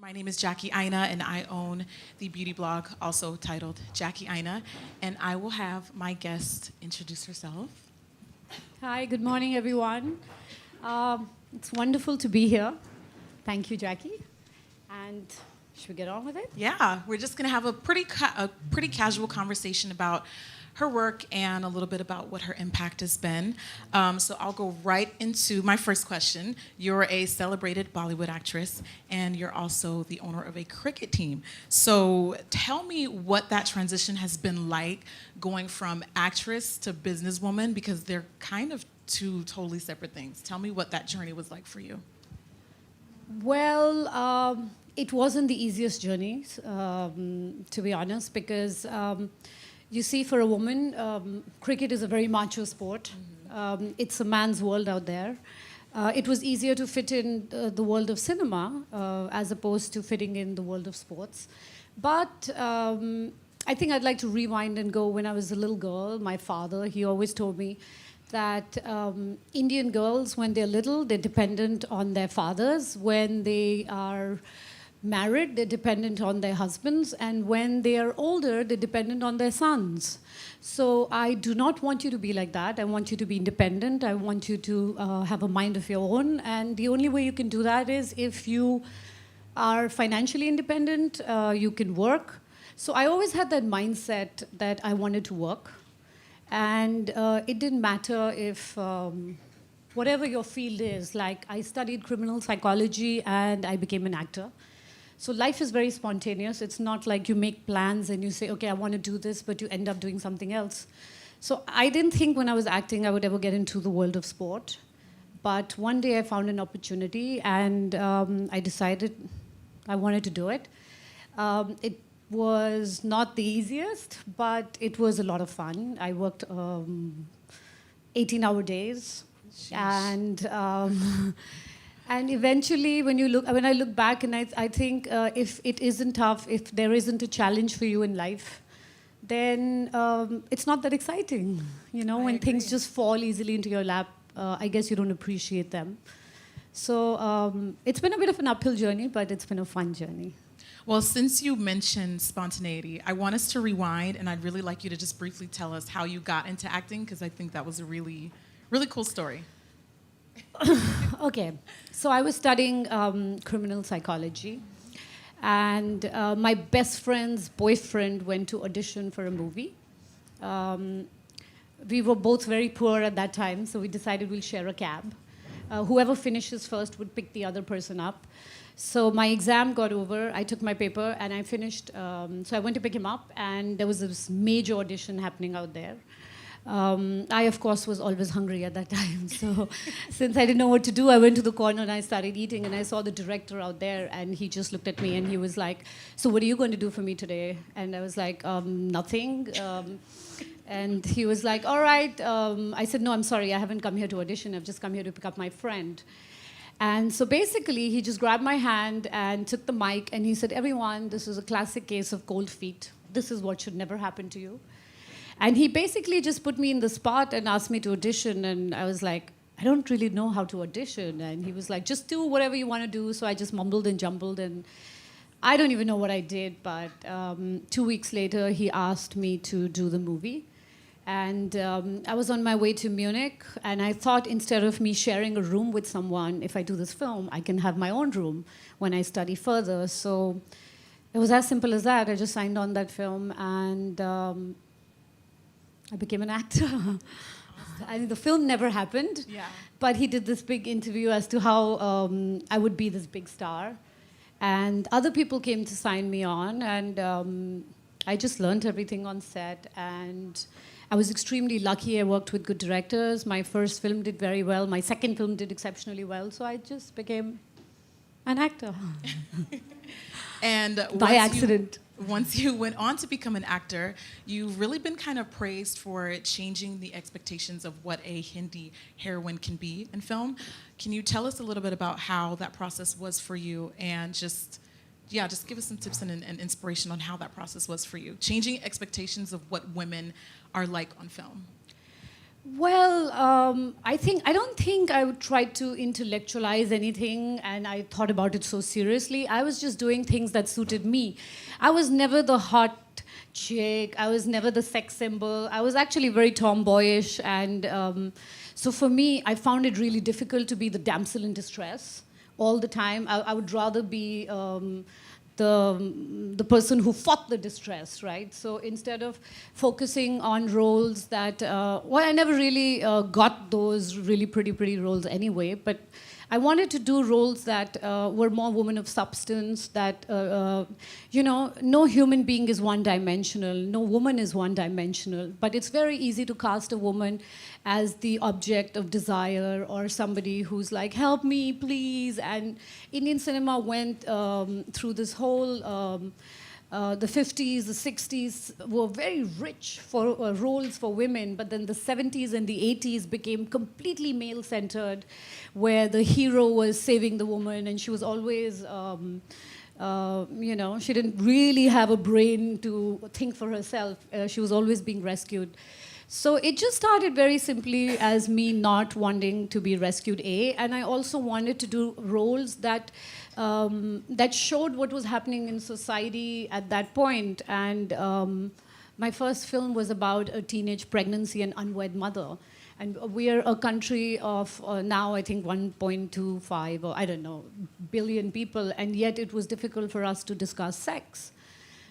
My name is Jackie Aina, and I own the beauty blog, also titled Jackie Aina. And I will have my guest introduce herself. Hi, good morning, everyone. It's wonderful to be here. Thank you, Jackie. And should we get on with it? Yeah, we're just going to have a pretty casual conversation about her work and a little bit about what her impact has been. So I'll go right into my first question. You're a celebrated Bollywood actress, and you're also the owner of a cricket team. So tell me what that transition has been like, going from actress to businesswoman, because they're kind of two totally separate things. Tell me what that journey was like for you. Well, it wasn't the easiest journey, to be honest, because you see, for a woman, cricket is a very macho sport. It's a man's world out there. It was easier to fit in the world of cinema as opposed to fitting in the world of sports. But I think I'd like to rewind and go when I was a little girl. My father, he always told me that Indian girls, when they're little, they're dependent on their fathers. When they are married, they're dependent on their husbands, and when they are older, they're dependent on their sons. So I do not want you to be like that. I want you to be independent. I want you to have a mind of your own, and the only way you can do that is if you are financially independent, you can work. So I always had that mindset that I wanted to work, and it didn't matter if whatever your field is. Like, I studied criminal psychology and I became an actor. So life is very spontaneous. It's not like you make plans and you say, okay, I want to do this, but you end up doing something else. So I didn't think when I was acting I would ever get into the world of sport. But one day I found an opportunity, and I decided I wanted to do it. It was not the easiest, but it was a lot of fun. I worked 18-hour days. Sheesh. And and eventually, when I look back, and I think if it isn't tough, if there isn't a challenge for you in life, then it's not that exciting. You know, when things just fall easily into your lap, I guess you don't appreciate them. So it's been a bit of an uphill journey, but it's been a fun journey. Well, since you mentioned spontaneity, I want us to rewind, and I'd really like you to just briefly tell us how you got into acting, because I think that was a really, really cool story. Okay, so I was studying criminal psychology, and my best friend's boyfriend went to audition for a movie. We were both very poor at that time, so we decided we'll share a cab. Whoever finishes first would pick the other person up. So my exam got over, I took my paper, and I finished. So I went to pick him up, and there was this major audition happening out there. I, of course, was always hungry at that time. So since I didn't know what to do, I went to the corner and I started eating, and I saw the director out there, and he just looked at me and he was like, so what are you going to do for me today? And I was like, nothing. And he was like, all right. I said, no, I'm sorry, I haven't come here to audition. I've just come here to pick up my friend. And so basically, he just grabbed my hand and took the mic, and he said, everyone, this is a classic case of cold feet. This is what should never happen to you. And he basically just put me in the spot and asked me to audition. And I was like, I don't really know how to audition. And he was like, just do whatever you want to do. So I just mumbled and jumbled. And I don't even know what I did. But 2 weeks later, he asked me to do the movie. And I was on my way to Munich. And I thought, instead of me sharing a room with someone, if I do this film, I can have my own room when I study further. So it was as simple as that. I just signed on that film. And I became an actor. Awesome. I mean, the film never happened, but he did this big interview as to how I would be this big star. And other people came to sign me on, and I just learned everything on set. And I was extremely lucky. I worked with good directors. My first film did very well. My second film did exceptionally well. So I just became an actor. And by accident. Once you went on to become an actor, you've really been kind of praised for changing the expectations of what a Hindi heroine can be in film. Can you tell us a little bit about how that process was for you, and just give us some tips and inspiration on how that process was for you, changing expectations of what women are like on film? Well, I don't think I would try to intellectualize anything, and I thought about it so seriously. I was just doing things that suited me. I was never the hot chick. I was never the sex symbol. I was actually very tomboyish, and so for me, I found it really difficult to be the damsel in distress all the time. I would rather be the person who fought the distress, right? So instead of focusing on roles that, well, I never really got those really pretty roles anyway, but I wanted to do roles that were more women of substance, that, no human being is one-dimensional, no woman is one-dimensional, but it's very easy to cast a woman as the object of desire or somebody who's like, help me, please. And Indian cinema went through this whole the 50s, the 60s were very rich for roles for women, but then the 70s and the 80s became completely male-centered, where the hero was saving the woman, and she was always, she didn't really have a brain to think for herself. She was always being rescued. So it just started very simply as me not wanting to be rescued, and I also wanted to do roles that that showed what was happening in society at that point. And my first film was about a teenage pregnancy and unwed mother. And we are a country of now, I think, 1.25 or I don't know, billion people, and yet it was difficult for us to discuss sex.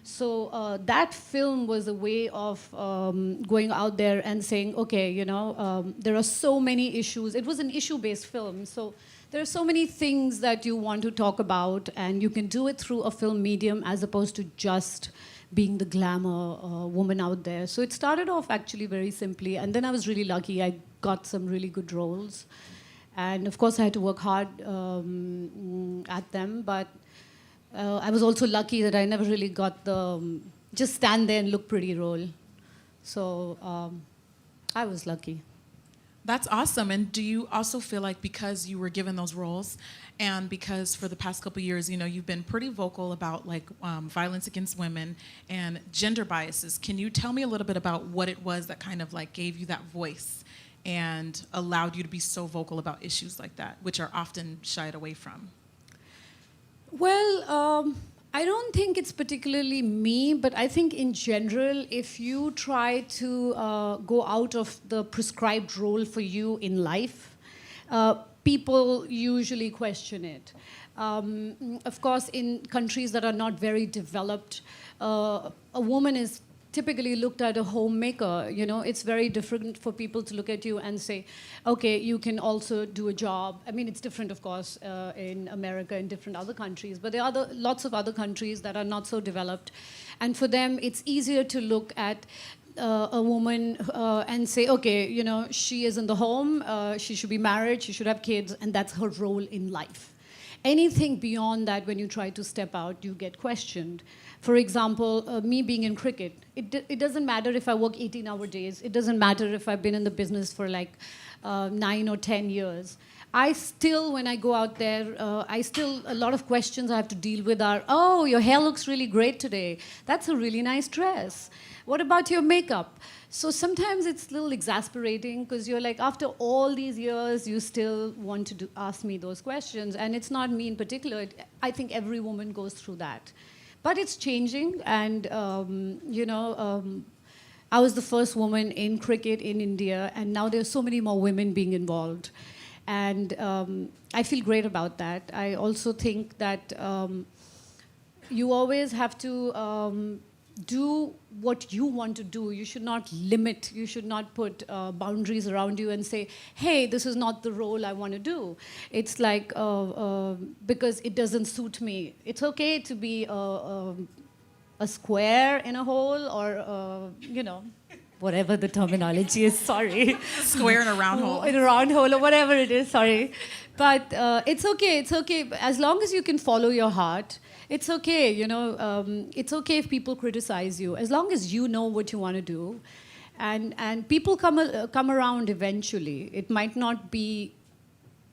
So that film was a way of going out there and saying, okay, there are so many issues. It was an issue-based film, so there are so many things that you want to talk about, and you can do it through a film medium as opposed to just being the glamour woman out there. So it started off actually very simply, and then I was really lucky. I got some really good roles. And of course, I had to work hard at them, but I was also lucky that I never really got the just stand there and look pretty role. So I was lucky. That's awesome. And do you also feel like because you were given those roles and because for the past couple of years, you've been pretty vocal about violence against women and gender biases, can you tell me a little bit about what it was that kind of gave you that voice and allowed you to be so vocal about issues like that, which are often shied away from? Well, I don't think it's particularly me, but I think in general, if you try to go out of the prescribed role for you in life, people usually question it. Of course, in countries that are not very developed, a woman is typically looked at a homemaker. It's very different for people to look at you and say, okay, you can also do a job. I mean, it's different, of course, in America and different other countries, but there are lots of other countries that are not so developed. And for them, it's easier to look at a woman and say, okay, she is in the home, she should be married, she should have kids, and that's her role in life. Anything beyond that, when you try to step out, you get questioned. For example, me being in cricket, it doesn't matter if I work 18-hour days. It doesn't matter if I've been in the business for 9 or 10 years. I still, when I go out there, a lot of questions I have to deal with are, oh, your hair looks really great today. That's a really nice dress. What about your makeup? So sometimes it's a little exasperating because you're like, after all these years, you still want to ask me those questions. And it's not me in particular. I think every woman goes through that. But it's changing, and I was the first woman in cricket in India, and now there are so many more women being involved. And I feel great about that. I also think that you always have to do what you want to do. You should not limit, you should not put boundaries around you and say, hey, this is not the role I want to do. It's like, because it doesn't suit me. It's okay to be a square in a hole or, whatever the terminology is, sorry. Square in a round hole. In a round hole or whatever it is, sorry. But it's okay. As long as you can follow your heart, it's okay, it's okay if people criticize you, as long as you know what you want to do. And people come around eventually. It might not be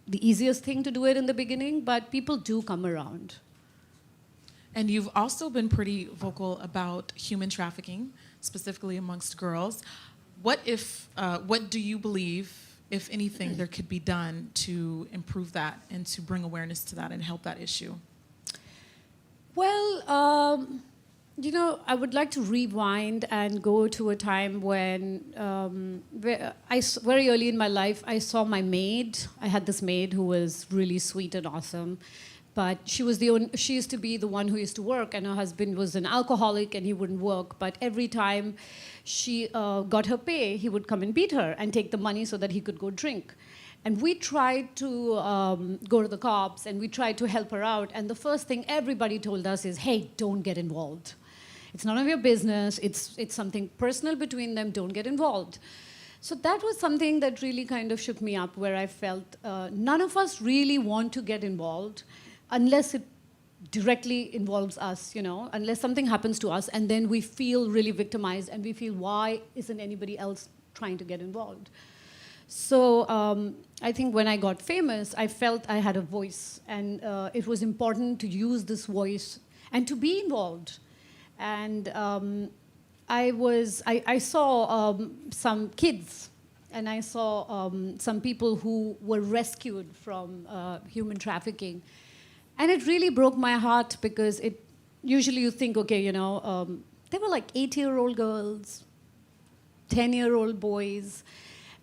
the easiest thing to do it in the beginning, but people do come around. And you've also been pretty vocal about human trafficking, specifically amongst girls. what do you believe, if anything, there could be done to improve that and to bring awareness to that and help that issue? Well, I would like to rewind and go to a time when, very early in my life, I saw my maid. I had this maid who was really sweet and awesome, but she used to be the one who used to work, and her husband was an alcoholic and he wouldn't work. But every time she got her pay, he would come and beat her and take the money so that he could go drink. And we tried to go to the cops, and we tried to help her out. And the first thing everybody told us is, hey, don't get involved. It's none of your business. It's something personal between them. Don't get involved. So that was something that really kind of shook me up, where I felt none of us really want to get involved unless it directly involves us, unless something happens to us, and then we feel really victimized, and we feel, why isn't anybody else trying to get involved? So I think when I got famous, I felt I had a voice, and it was important to use this voice and to be involved. And I saw some kids, and I saw some people who were rescued from human trafficking. And it really broke my heart, because usually you think, okay, they were like 8-year-old girls, 10-year-old boys,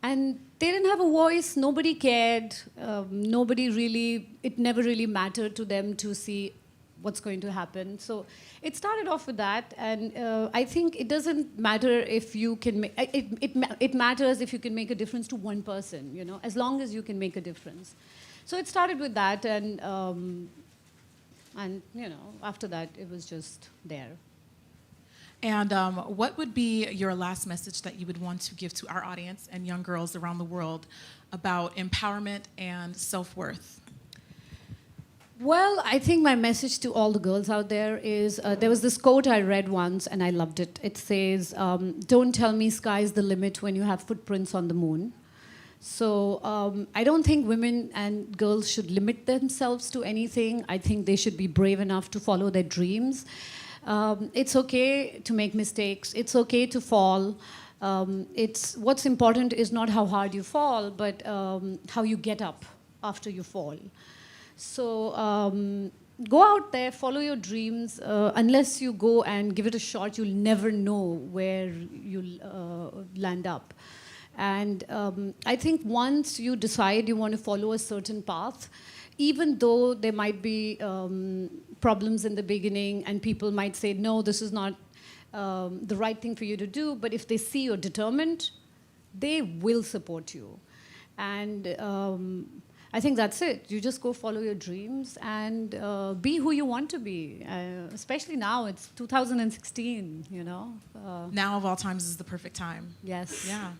and they didn't have a voice. Nobody cared. It never really mattered to them to see what's going to happen. So it started off with that, and I think it doesn't matter if you can make, it matters if you can make a difference to one person, as long as you can make a difference. So it started with that, and after that, it was just there. And what would be your last message that you would want to give to our audience and young girls around the world about empowerment and self-worth? Well, I think my message to all the girls out there is, there was this quote I read once, and I loved it. It says, don't tell me sky's the limit when you have footprints on the moon. So I don't think women and girls should limit themselves to anything. I think they should be brave enough to follow their dreams. It's okay to make mistakes. It's okay to fall. What's important is not how hard you fall, but how you get up after you fall. So go out there, follow your dreams. Unless you go and give it a shot, you'll never know where you'll land up. And I think once you decide you want to follow a certain path, even though there might be problems in the beginning and people might say, no, this is not the right thing for you to do, but if they see you're determined, they will support you. And I think that's it. You just go follow your dreams and be who you want to be. Especially now, it's 2016, Now of all times is the perfect time. Yes. Yeah.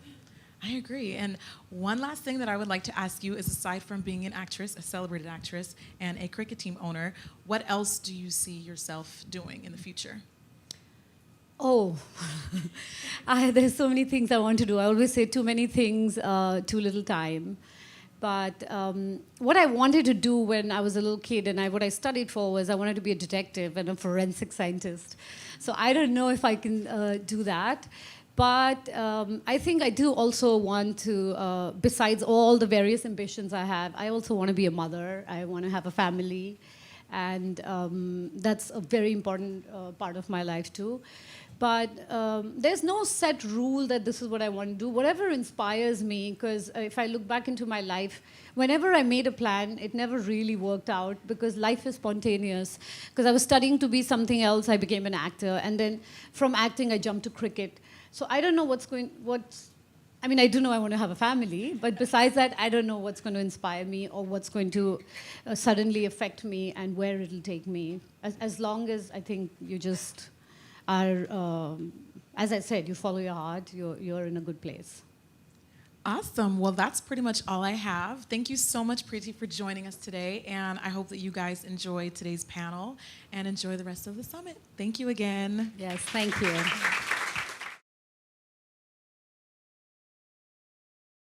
I agree. And one last thing that I would like to ask you is, aside from being an actress, a celebrated actress, and a cricket team owner, what else do you see yourself doing in the future? Oh, there's so many things I want to do. I always say too many things, too little time. But what I wanted to do when I was a little kid, and what I studied for, was I wanted to be a detective and a forensic scientist. So I don't know if I can do that. But I think I do also want to, besides all the various ambitions I have, I also want to be a mother. I want to have a family. And that's a very important part of my life too. But there's no set rule that this is what I want to do. Whatever inspires me, because if I look back into my life, whenever I made a plan, it never really worked out, because life is spontaneous. Because I was studying to be something else, I became an actor. And then from acting, I jumped to cricket. So I don't know I do know I want to have a family, but besides that, I don't know what's going to inspire me or what's going to suddenly affect me and where it'll take me. As long as I think you just are, as I said, you follow your heart, you're in a good place. Awesome. Well, that's pretty much all I have. Thank you so much, Preity, for joining us today. And I hope that you guys enjoy today's panel and enjoy the rest of the summit. Thank you again. Yes, thank you.